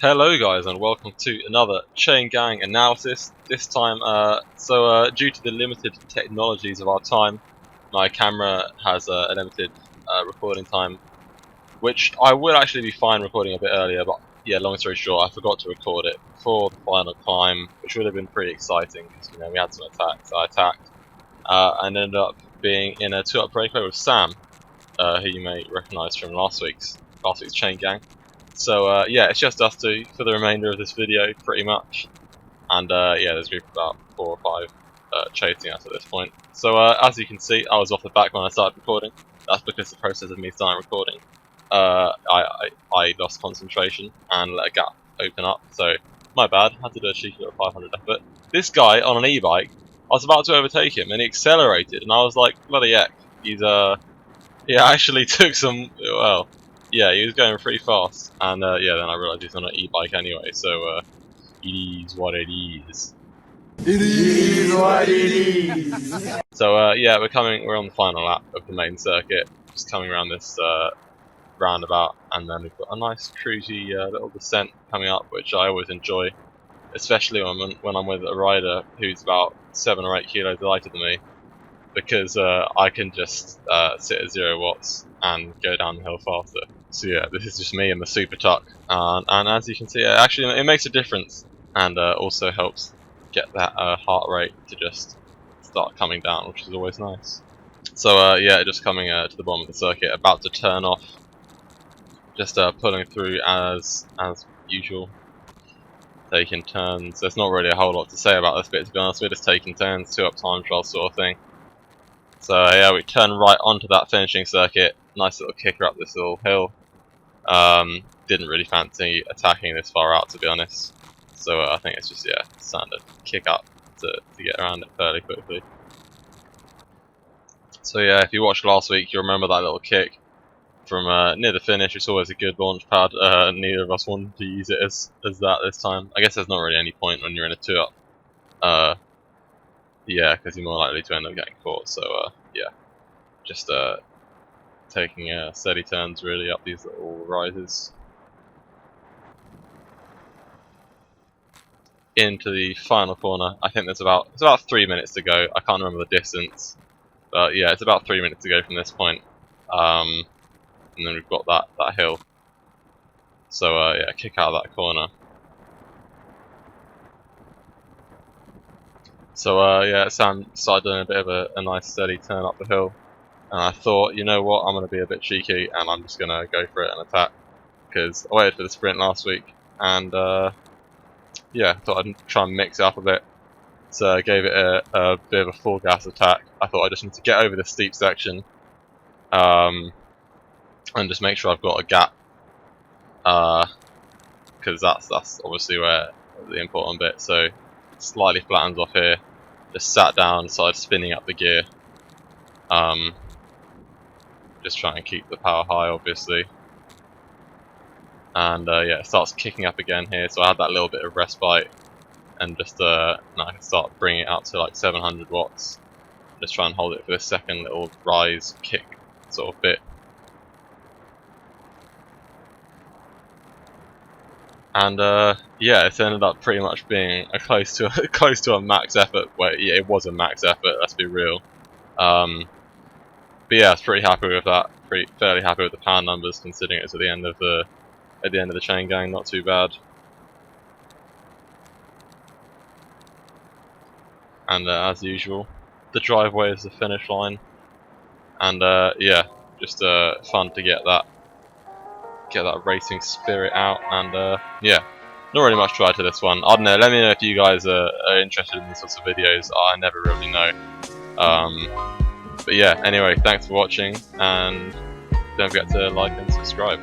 Hello guys and welcome to another chain gang analysis. This time, due to the limited technologies of our time, my camera has a limited recording time, which I would actually be fine recording a bit earlier, but yeah, long story short, I forgot to record it before the final climb, which would have been pretty exciting because we had some attacks. I attacked and ended up being in a 2-up breakaway with Sam, who you may recognise from last week's chain gang. So yeah, it's just us two for the remainder of this video, pretty much. And yeah, there's a group of about 4 or 5 chasing us at this point. So as you can see, I was off the back when I started recording. That's because the process of me starting recording, I lost concentration and let a gap open up. So my bad, had to do a cheeky little 500 effort. This guy on an e-bike, I was about to overtake him and he accelerated, and I was like, bloody heck, he actually took some, well, yeah, he was going pretty fast, and yeah, then I realised he's on an e-bike anyway, so it is what it is. It is what it is. So yeah, we're on the final lap of the main circuit, just coming around this roundabout, and then we've got a nice cruisy little descent coming up, which I always enjoy, especially when I'm with a rider who's about 7 or 8 kilos lighter than me, because I can just sit at 0 watts and go down the hill faster. So yeah, this is just me in the super tuck, and as you can see, actually it makes a difference, and also helps get that heart rate to just start coming down, which is always nice. So yeah, just coming to the bottom of the circuit, about to turn off, just pulling through as usual, taking turns. There's not really a whole lot to say about this bit, to be honest. We're just taking turns, 2-up time trial sort of thing. So yeah, we turn right onto that finishing circuit. Nice little kicker up this little hill. Didn't really fancy attacking this far out, to be honest. So I think it's just, yeah, standard kick up to get around it fairly quickly. So yeah, if you watched last week, you'll remember that little kick from near the finish. It's always a good launch pad. Neither of us wanted to use it as that this time. I guess there's not really any point when you're in a 2-up. Yeah, because you're more likely to end up getting caught. So yeah, just taking steady turns really up these little rises into the final corner. I think it's about 3 minutes to go. I can't remember the distance, but yeah, it's about 3 minutes to go from this point. And then we've got that hill. So yeah, kick out of that corner. So yeah, Sam started doing a bit of a nice steady turn up the hill, and I thought, you know what, I'm going to be a bit cheeky and I'm just going to go for it and attack, because I waited for the sprint last week, and yeah, thought I'd try and mix it up a bit. So I gave it a bit of a full gas attack. I thought I just need to get over the steep section, and just make sure I've got a gap, because that's obviously where the important bit. So slightly flattens off here, just sat down, started spinning up the gear, just trying to keep the power high, obviously. And yeah, it starts kicking up again here, so I had that little bit of respite, and just now I can start bringing it up to like 700 watts. Just try and hold it for this second little rise kick sort of bit. And yeah, it's ended up pretty much being close to a max effort. Well, yeah, it was a max effort, let's be real. But yeah, I was pretty happy with that. Fairly happy with the power numbers, considering it's at the end of the chain gang. Not too bad. And as usual, the driveway is the finish line. And yeah, just fun to get that racing spirit out. And yeah, not really much to add to this one. I don't know. Let me know if you guys are interested in these sorts of videos. I never really know. But yeah, anyway, thanks for watching, and don't forget to like and subscribe.